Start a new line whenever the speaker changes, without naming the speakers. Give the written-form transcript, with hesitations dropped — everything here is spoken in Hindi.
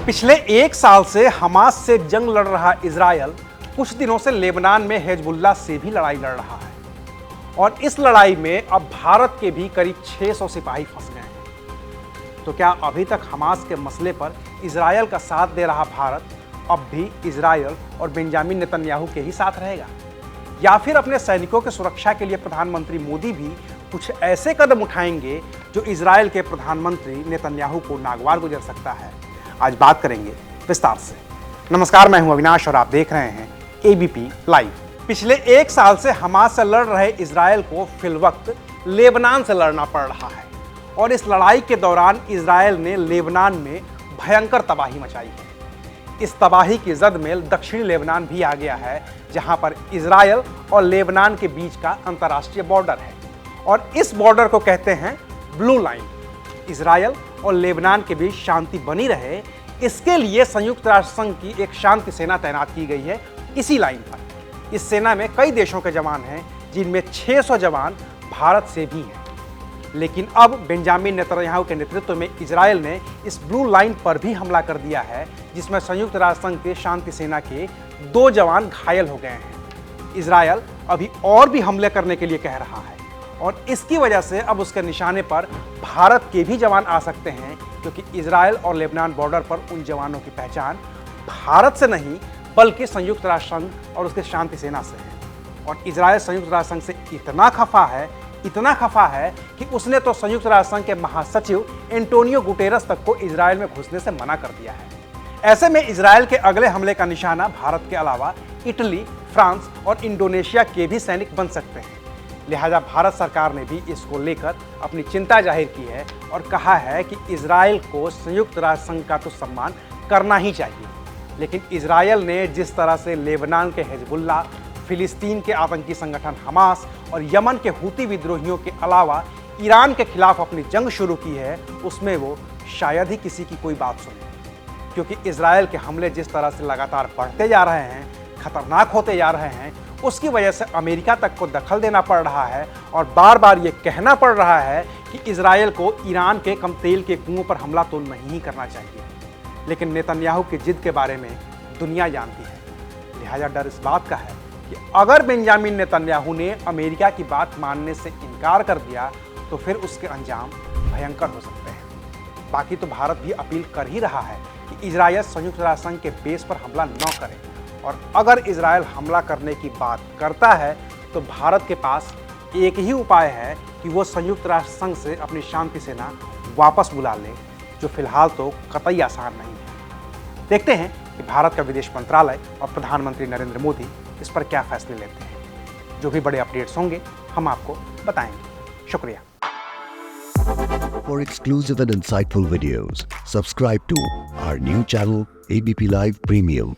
पिछले एक साल से हमास से जंग लड़ रहा इजरायल कुछ दिनों से लेबनान में हिजबुल्लाह से भी लड़ाई लड़ रहा है और इस लड़ाई में अब भारत के भी करीब 600 सिपाही फंस गए हैं। तो क्या अभी तक हमास के मसले पर इजरायल का साथ दे रहा भारत अब भी इजरायल और बेंजामिन नेतन्याहू के ही साथ रहेगा, या फिर अपने सैनिकों की सुरक्षा के लिए प्रधानमंत्री मोदी भी कुछ ऐसे कदम उठाएंगे जो इजरायल के प्रधानमंत्री नेतन्याहू को नागवार गुजर सकता है? आज बात करेंगे विस्तार से। नमस्कार, मैं हूं अविनाश और आप देख रहे हैं एबीपी लाइव। पिछले एक साल से हमास से लड़ रहे इजरायल को फिलवक्त लेबनान से लड़ना पड़ रहा है और इस लड़ाई के दौरान इजरायल ने लेबनान में भयंकर तबाही मचाई है। इस तबाही की जद में दक्षिणी लेबनान भी आ गया है, जहां पर इजरायल और लेबनान के बीच का अंतर्राष्ट्रीय बॉर्डर है और इस बॉर्डर को कहते हैं ब्लू लाइन। इजरायल और लेबनान के बीच शांति बनी रहे, इसके लिए संयुक्त राष्ट्र संघ की एक शांति सेना तैनात की गई है इसी लाइन पर। इस सेना में कई देशों के जवान हैं, जिनमें 600 जवान भारत से भी हैं। लेकिन अब बेंजामिन नेतन्याहू के नेतृत्व में इजरायल ने इस ब्लू लाइन पर भी हमला कर दिया है, जिसमें संयुक्त राष्ट्र संघ के शांति सेना के 2 जवान घायल हो गए हैं। इजरायल अभी और भी हमले करने के लिए कह रहा है और इसकी वजह से अब उसके निशाने पर भारत के भी जवान आ सकते हैं, क्योंकि इजरायल और लेबनान बॉर्डर पर उन जवानों की पहचान भारत से नहीं बल्कि संयुक्त राष्ट्र संघ और उसके शांति सेना से है। और इजरायल संयुक्त राष्ट्र संघ से इतना खफा है कि उसने तो संयुक्त राष्ट्र संघ के महासचिव एंटोनियो गुटेरस तक को इजरायल में घुसने से मना कर दिया है। ऐसे में इजरायल के अगले हमले का निशाना भारत के अलावा इटली, फ्रांस और इंडोनेशिया के भी सैनिक बन सकते हैं। लिहाजा भारत सरकार ने भी इसको लेकर अपनी चिंता जाहिर की है और कहा है कि इजरायल को संयुक्त राष्ट्र संघ का तो सम्मान करना ही चाहिए। लेकिन इजरायल ने जिस तरह से लेबनान के हिजबुल्लाह, फिलिस्तीन के आतंकी संगठन हमास और यमन के हूती विद्रोहियों के अलावा ईरान के खिलाफ अपनी जंग शुरू की है, उसमें वो शायद ही किसी की कोई बात सुने। क्योंकि इजरायल के हमले जिस तरह से लगातार बढ़ते जा रहे हैं, खतरनाक होते जा रहे हैं, उसकी वजह से अमेरिका तक को दखल देना पड़ रहा है और बार बार ये कहना पड़ रहा है कि इजरायल को ईरान के कम तेल के कुओं पर हमला तो नहीं करना चाहिए। लेकिन नेतन्याहू की जिद के बारे में दुनिया जानती है। लिहाजा डर इस बात का है कि अगर बेंजामिन नेतन्याहू ने अमेरिका की बात मानने से इनकार कर दिया तो फिर उसके अंजाम भयंकर हो सकते हैं। बाकी तो भारत भी अपील कर ही रहा है कि इजरायल संयुक्त राष्ट्र संघ के बेस पर हमला न करे, और अगर इजरायल हमला करने की बात करता है तो भारत के पास एक ही उपाय है कि वो संयुक्त राष्ट्र संघ से अपनी शांति सेना वापस बुला ले, जो फिलहाल तो कतई आसान नहीं है। देखते हैं कि भारत का विदेश मंत्रालय और प्रधानमंत्री नरेंद्र मोदी इस पर क्या फैसले लेते हैं। जो भी बड़े अपडेट्स होंगे हम आपको बताएंगे। शुक्रिया।
For exclusive and insightful videos, subscribe to our new channel ABP Live Premium.